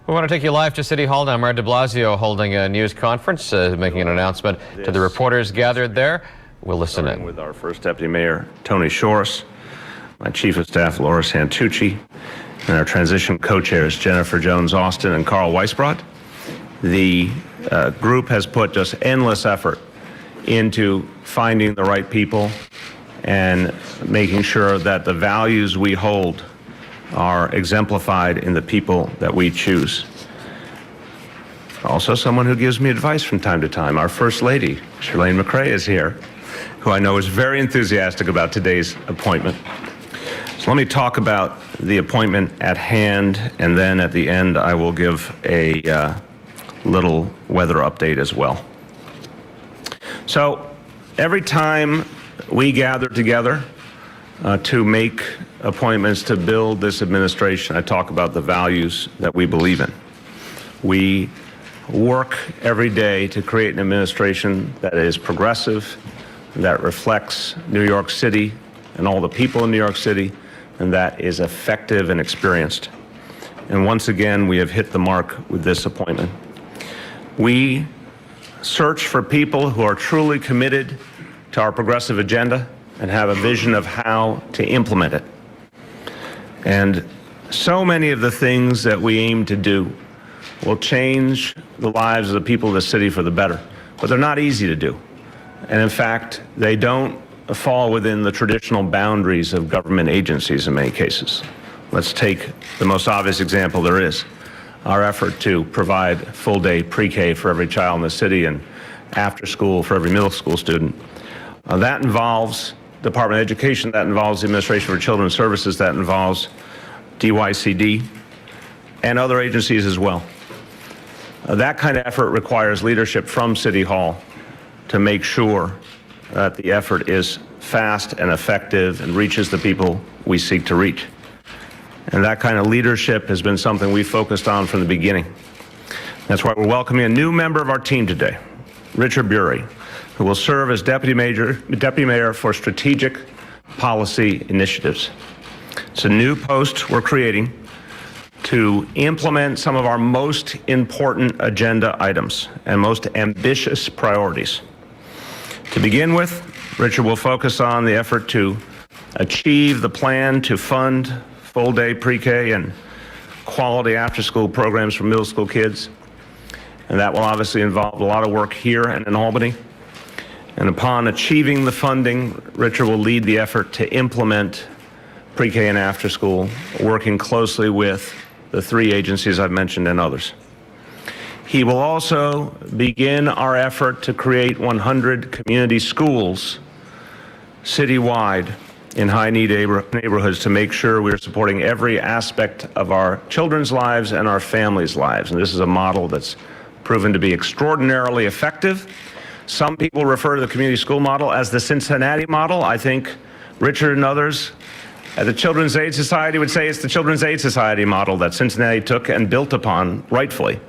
We want to take you live to City Hall now. Mayor de Blasio holding a news conference, making an announcement to the reporters gathered there. We'll listen in. With our first Deputy Mayor, Tony Shores, my Chief of Staff, Laura Santucci, and our transition co-chairs, Jennifer Jones-Austin and Carl Weisbrod. The group has put just endless effort into finding the right people and making sure that the values we hold are exemplified in the people that we choose. Also, someone who gives me advice from time to time, our First Lady, Chirlane McCray, is here, who I know is very enthusiastic about today's appointment. So let me talk about the appointment at hand, and then at the end I will give a little weather update as well. So every time we gather together to make appointments to build this administration, I talk about the values that we believe in. We work every day to create an administration that is progressive, that reflects New York City and all the people in New York City, and that is effective and experienced. And once again, we have hit the mark with this appointment. We search for people who are truly committed to our progressive agenda and have a vision of how to implement it. And so many of the things that we aim to do will change the lives of the people of the city for the better, but they're not easy to do. And in fact, they don't fall within the traditional boundaries of government agencies in many cases. Let's take the most obvious example there is, our effort to provide full-day pre-K for every child in the city and after school for every middle school student. That involves Department of Education, that involves the Administration for Children's Services, that involves DYCD, and other agencies as well. That kind of effort requires leadership from City Hall to make sure that the effort is fast and effective and reaches the people we seek to reach. And that kind of leadership has been something we focused on from the beginning. That's why we're welcoming a new member of our team today, Richard Buery, who will serve as Deputy Mayor for Strategic Policy Initiatives. It's a new post we're creating to implement some of our most important agenda items and most ambitious priorities. To begin with, Richard will focus on the effort to achieve the plan to fund full-day pre-K and quality after-school programs for middle school kids. And that will obviously involve a lot of work here and in Albany. And upon achieving the funding, Richard will lead the effort to implement pre-K and after-school, working closely with the three agencies I've mentioned and others. He will also begin our effort to create 100 community schools citywide in high-need neighborhoods to make sure we're supporting every aspect of our children's lives and our families' lives. And this is a model that's proven to be extraordinarily effective. Some people refer to the community school model as the Cincinnati model. I think Richard and others at the Children's Aid Society would say it's the Children's Aid Society model that Cincinnati took and built upon rightfully.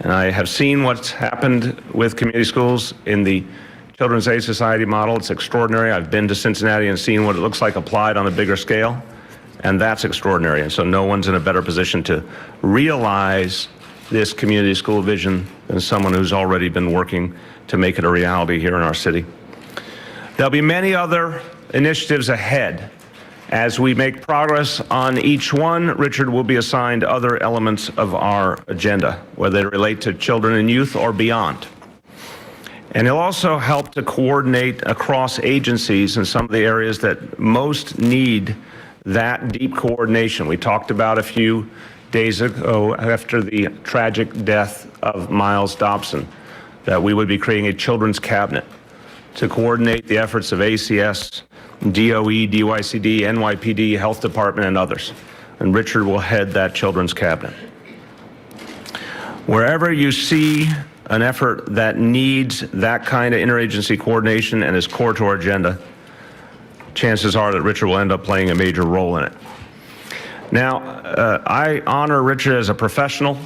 And I have seen what's happened with community schools in the Children's Aid Society model. It's extraordinary. I've been to Cincinnati and seen what it looks like applied on a bigger scale, and that's extraordinary. And so no one's in a better position to realize this community school vision than someone who's already been working to make it a reality here in our city. There'll be many other initiatives ahead. As we make progress on each one, Richard will be assigned other elements of our agenda, whether they relate to children and youth or beyond. And he'll also help to coordinate across agencies in some of the areas that most need that deep coordination. We talked about a few days ago, after the tragic death of Miles Dobson, that we would be creating a children's cabinet to coordinate the efforts of ACS, DOE, DYCD, NYPD, Health Department, and others. And Richard will head that children's cabinet. Wherever you see an effort that needs that kind of interagency coordination and is core to our agenda, chances are that Richard will end up playing a major role in it. Now, I honor Richard as a professional.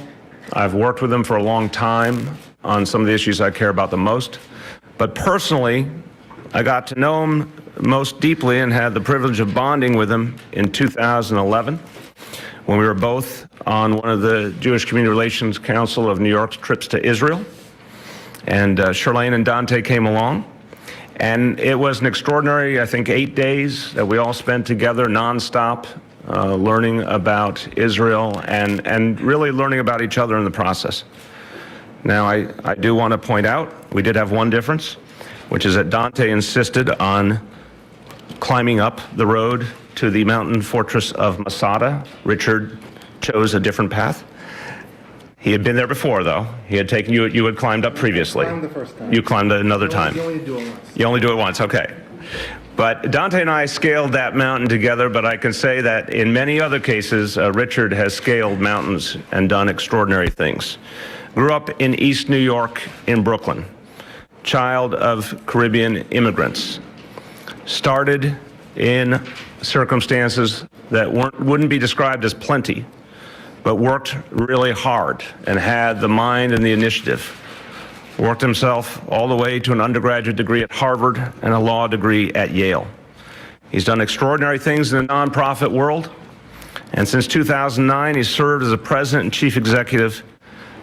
I've worked with him for a long time on some of the issues I care about the most. But personally, I got to know him most deeply and had the privilege of bonding with him in 2011 when we were both on one of the Jewish Community Relations Council of New York's trips to Israel. And Charlene and Dante came along. And it was an extraordinary, I think, 8 days that we all spent together nonstop, learning about Israel and really learning about each other in the process. Now, I do want to point out, we did have one difference, which is that Dante insisted on climbing up the road to the mountain fortress of Masada. Richard chose a different path. He had been there before, though. He had taken you. You had climbed up previously. I climbed the first time. You climbed it another time. You only do it once. You only do it once, okay. But Dante and I scaled that mountain together, but I can say that in many other cases, Richard has scaled mountains and done extraordinary things. Grew up in East New York in Brooklyn, child of Caribbean immigrants. Started in circumstances that wouldn't be described as plenty, but worked really hard and had the mind and the initiative. Worked himself all the way to an undergraduate degree at Harvard and a law degree at Yale. He's done extraordinary things in the nonprofit world, and since 2009, he's served as a president and chief executive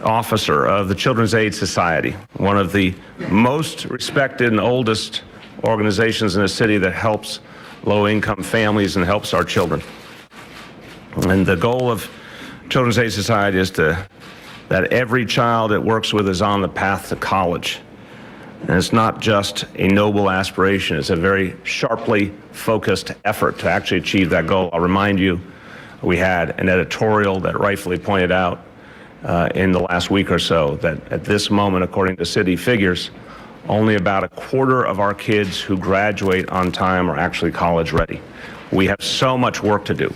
officer of the Children's Aid Society, one of the most respected and oldest organizations in the city that helps low-income families and helps our children. And the goal of Children's Aid Society is that every child it works with is on the path to college. And it's not just a noble aspiration, it's a very sharply focused effort to actually achieve that goal. I'll remind you, we had an editorial that rightfully pointed out in the last week or so that at this moment, according to city figures, only about a quarter of our kids who graduate on time are actually college ready. We have so much work to do,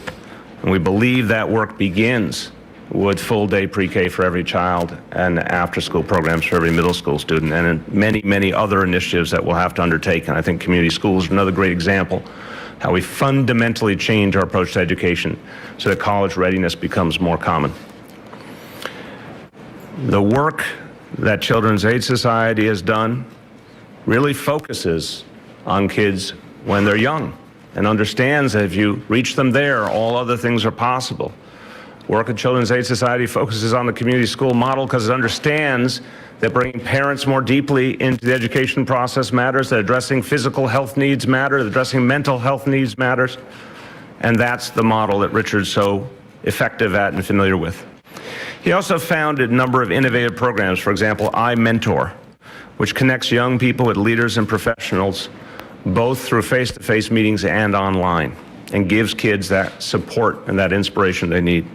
and we believe that work begins with full-day pre-K for every child and after-school programs for every middle school student, and many, many other initiatives that we'll have to undertake. And I think community schools are another great example how we fundamentally change our approach to education so that college readiness becomes more common. The work that Children's Aid Society has done really focuses on kids when they're young and understands that if you reach them there, all other things are possible. Work at Children's Aid Society focuses on the community school model because it understands that bringing parents more deeply into the education process matters, that addressing physical health needs matter, that addressing mental health needs matters, and that's the model that Richard's so effective at and familiar with. He also founded a number of innovative programs, for example, iMentor, which connects young people with leaders and professionals, both through face-to-face meetings and online, and gives kids that support and that inspiration they need.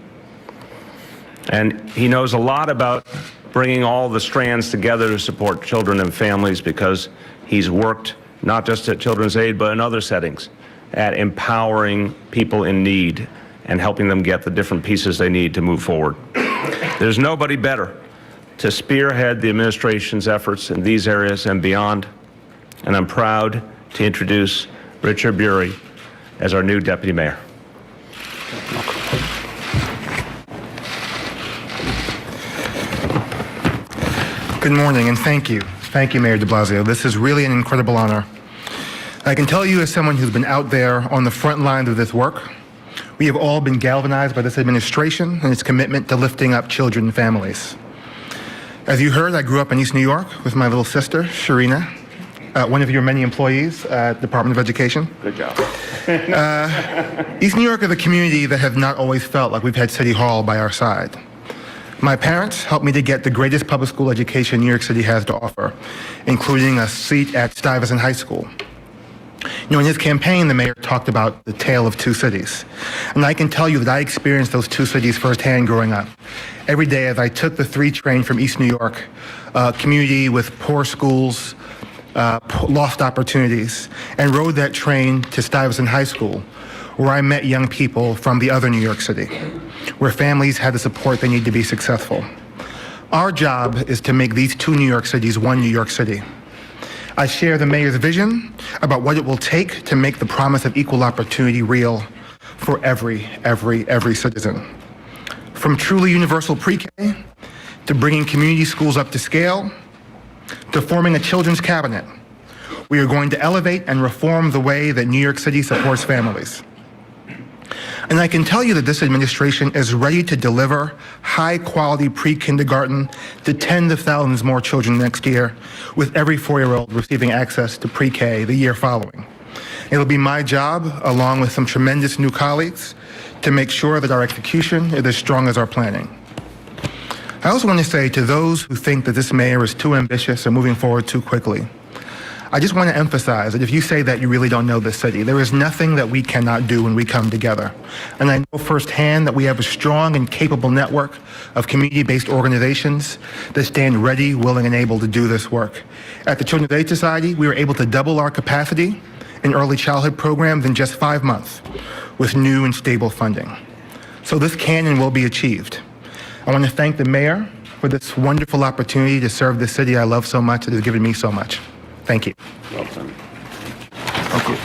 And he knows a lot about bringing all the strands together to support children and families because he's worked not just at Children's Aid, but in other settings, at empowering people in need and helping them get the different pieces they need to move forward. There's nobody better to spearhead the administration's efforts in these areas and beyond, and I'm proud to introduce Richard Buery as our new deputy mayor. Good morning, and thank you. Thank you, Mayor de Blasio. This is really an incredible honor. I can tell you as someone who's been out there on the front lines of this work, we have all been galvanized by this administration and its commitment to lifting up children and families. As you heard, I grew up in East New York with my little sister, Sharina, one of your many employees at the Department of Education. Good job. East New York is a community that has not always felt like we've had City Hall by our side. My parents helped me to get the greatest public school education New York City has to offer, including a seat at Stuyvesant High School. You know, in his campaign, the mayor talked about the tale of two cities. And I can tell you that I experienced those two cities firsthand growing up. Every day as I took the 3 train from East New York, a community with poor schools, lost opportunities, and rode that train to Stuyvesant High School, where I met young people from the other New York City, where families had the support they need to be successful. Our job is to make these 2 New York cities one New York City. I share the mayor's vision about what it will take to make the promise of equal opportunity real for every citizen. From truly universal pre-K, to bringing community schools up to scale, to forming a children's cabinet, we are going to elevate and reform the way that New York City supports families. And I can tell you that this administration is ready to deliver high-quality pre-kindergarten to tens of thousands more children next year, with every 4-year-old receiving access to pre-K the year following. It'll be my job, along with some tremendous new colleagues, to make sure that our execution is as strong as our planning. I also want to say to those who think that this mayor is too ambitious or moving forward too quickly, I just want to emphasize that if you say that, you really don't know this city. There is nothing that we cannot do when we come together. And I know firsthand that we have a strong and capable network of community-based organizations that stand ready, willing, and able to do this work. At the Children's Aid Society, we were able to double our capacity in early childhood programs in just 5 months with new and stable funding. So this can and will be achieved. I want to thank the mayor for this wonderful opportunity to serve the city I love so much that has given me so much. Thank you. Well done. Thank you.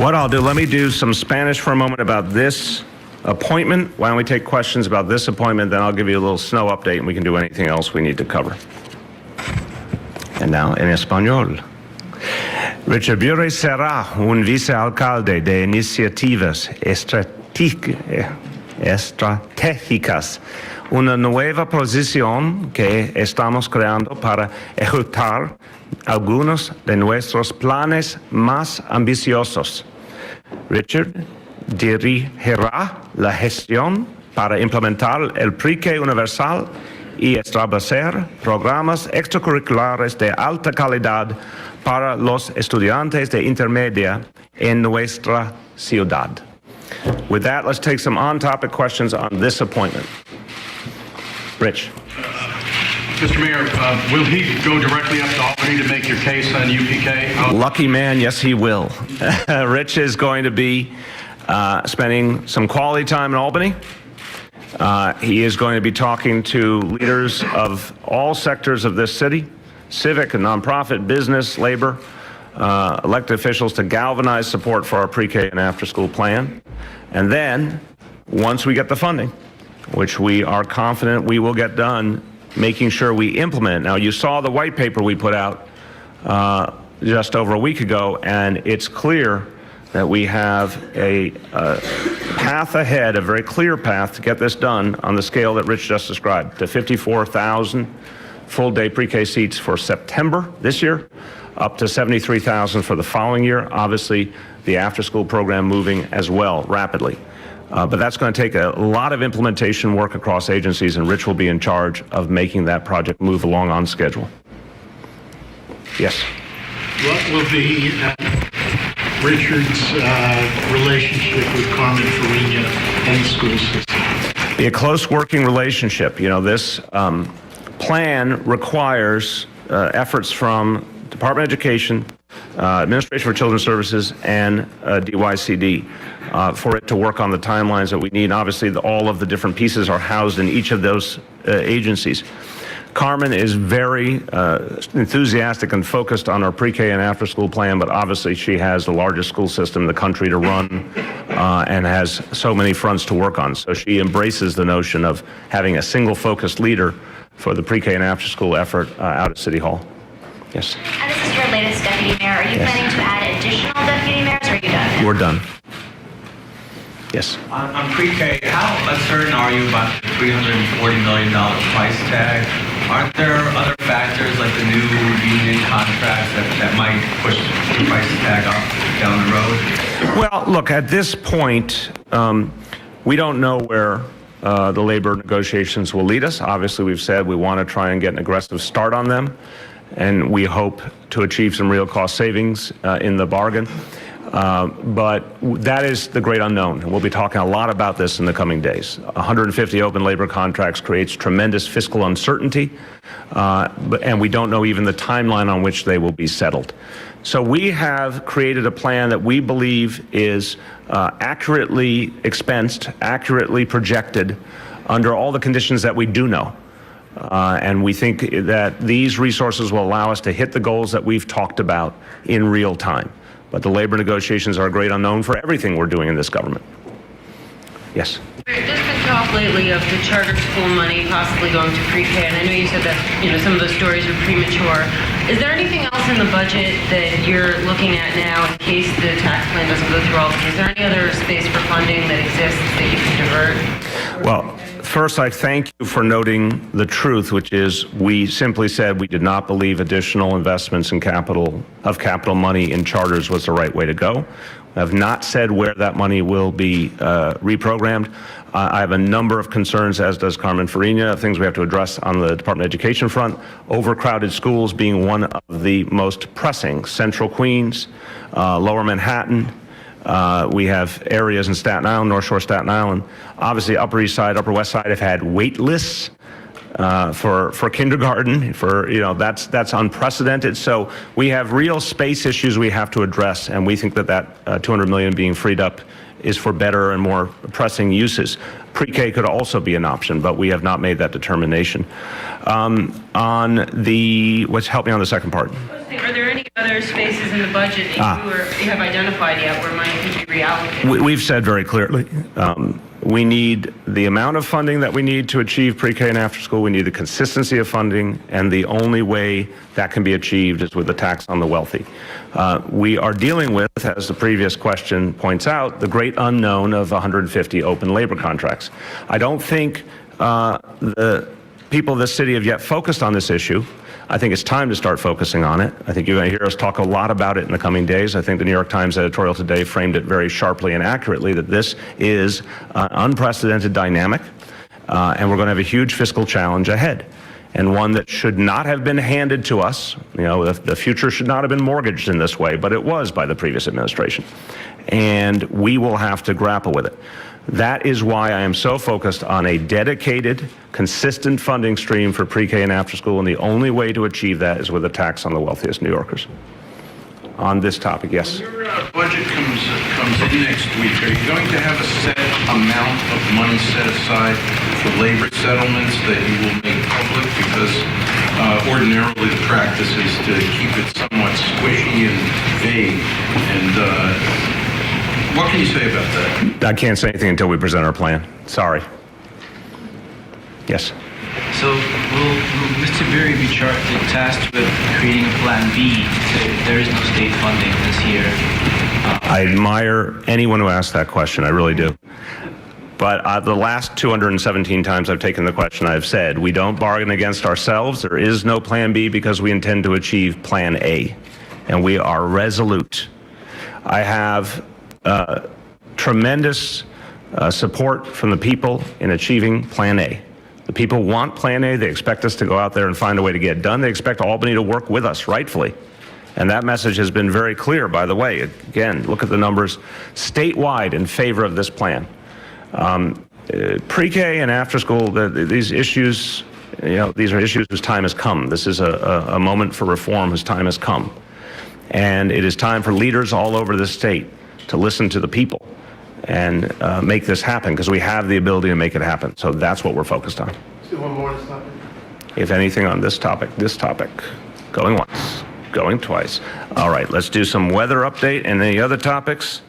What I'll do, let me do some Spanish for a moment about this appointment. Why don't we take questions about this appointment, then I'll give you a little snow update and we can do anything else we need to cover. And now en español. Richard Buery será un vicealcalde de iniciativas estratégicas, una nueva posición que estamos creando para ejecutar algunos de nuestros planes más ambiciosos. Richard dirigirá la gestión para implementar el pre-K universal y establecer programas extracurriculares de alta calidad para los estudiantes de intermedia en nuestra ciudad. With that, let's take some on-topic questions on this appointment. Rich. Mr. Mayor, will he go directly up to Albany to make your case on UPK? Lucky man, yes, he will. Rich is going to be spending some quality time in Albany. He is going to be talking to leaders of all sectors of this city, civic and nonprofit, business, labor, elected officials, to galvanize support for our pre-K and after-school plan. And then, once we get the funding, which we are confident we will get done, making sure we implement. Now, you saw the white paper we put out just over a week ago, and it's clear that we have a path ahead, a very clear path to get this done on the scale that Rich just described, to 54,000 full-day pre-K seats for September this year, up to 73,000 for the following year. Obviously, the after-school program moving as well rapidly. But that's going to take a lot of implementation work across agencies, and Rich will be in charge of making that project move along on schedule. Yes? What will be Richard's relationship with Carmen Farina and the school system? Be a close working relationship. You know, this plan requires efforts from Department of Education, Administration for Children's Services, and DYCD for it to work on the timelines that we need. Obviously, all of the different pieces are housed in each of those agencies. Carmen is very enthusiastic and focused on our pre-K and after-school plan, but obviously she has the largest school system in the country to run and has so many fronts to work on. So she embraces the notion of having a single focused leader for the pre-K and after-school effort out at City Hall. Yes? And this is your latest deputy mayor. Are you planning to add additional deputy mayors, or are you done? We're done. Yes. On pre-K, how uncertain are you about the $340 million price tag? Aren't there other factors like the new union contracts that might push the price tag up down the road? Well, look, at this point, we don't know where the labor negotiations will lead us. Obviously, we've said we want to try and get an aggressive start on them, and we hope to achieve some real cost savings in the bargain. But that is the great unknown. We'll be talking a lot about this in the coming days. 150 open labor contracts creates tremendous fiscal uncertainty, and we don't know even the timeline on which they will be settled. So we have created a plan that we believe is accurately expensed, accurately projected under all the conditions that we do know. And we think that these resources will allow us to hit the goals that we've talked about in real time. But the labor negotiations are a great unknown for everything we're doing in this government. Yes? There's been talk lately of the charter school money possibly going to pre-K, and I know you said that some of those stories are premature. Is there anything else in the budget that you're looking at now in case the tax plan doesn't go through all this? Is there any other space for funding that exists that you can divert? Well, first, I thank you for noting the truth, which is we simply said we did not believe additional investments in capital money in charters was the right way to go. I have not said where that money will be reprogrammed. I have a number of concerns, as does Carmen Farina, of things we have to address on the Department of Education front. Overcrowded schools being one of the most pressing. Central Queens, Lower Manhattan. We have areas in Staten Island, North Shore Staten Island. Obviously, Upper East Side, Upper West Side have had wait lists for kindergarten. That's unprecedented. So we have real space issues we have to address, and we think that $200 million being freed up is for better and more pressing uses. Pre-K could also be an option, but we have not made that determination. Help me on the second part. Are there any other spaces in the budget that you have identified yet where money could be reallocated? We've said very clearly, we need the amount of funding that we need to achieve pre-K and after school. We need the consistency of funding, and the only way that can be achieved is with the tax on the wealthy. We are dealing with, as the previous question points out, the great unknown of 150 open labor contracts. I don't think the people of this city have yet focused on this issue. I think it's time to start focusing on it. I think you're going to hear us talk a lot about it in the coming days. I think the New York Times editorial today framed it very sharply and accurately that this is an unprecedented dynamic, and we're going to have a huge fiscal challenge ahead, and one that should not have been handed to us. The future should not have been mortgaged in this way, but it was by the previous administration, and we will have to grapple with it. That is why I am so focused on a dedicated, consistent funding stream for pre-K and after school, and the only way to achieve that is with a tax on the wealthiest New Yorkers. On this topic, yes. When your budget comes in next week, are you going to have a set amount of money set aside for labor settlements that you will make public? Because ordinarily the practice is to keep it somewhat squishy and vague. And what can you say about that? I can't say anything until we present our plan. Sorry. Yes. So will Mr. Buery be tasked with creating a plan B if there is no state funding this year? I admire anyone who asks that question. I really do. But the last 217 times I've taken the question, I've said, we don't bargain against ourselves. There is no plan B because we intend to achieve plan A. And we are resolute. I have tremendous support from the people in achieving plan A. The people want plan A. They expect us to go out there and find a way to get it done. They expect Albany to work with us, rightfully. And that message has been very clear, by the way. Again, look at the numbers statewide in favor of this plan. Pre-K and after school, these issues, these are issues whose time has come. This is a moment for reform whose time has come. And it is time for leaders all over the state to listen to the people and make this happen, because we have the ability to make it happen. So that's what we're focused on. Let's do one more on this topic. If anything on this topic, going once, going twice. All right, let's do some weather update and any other topics.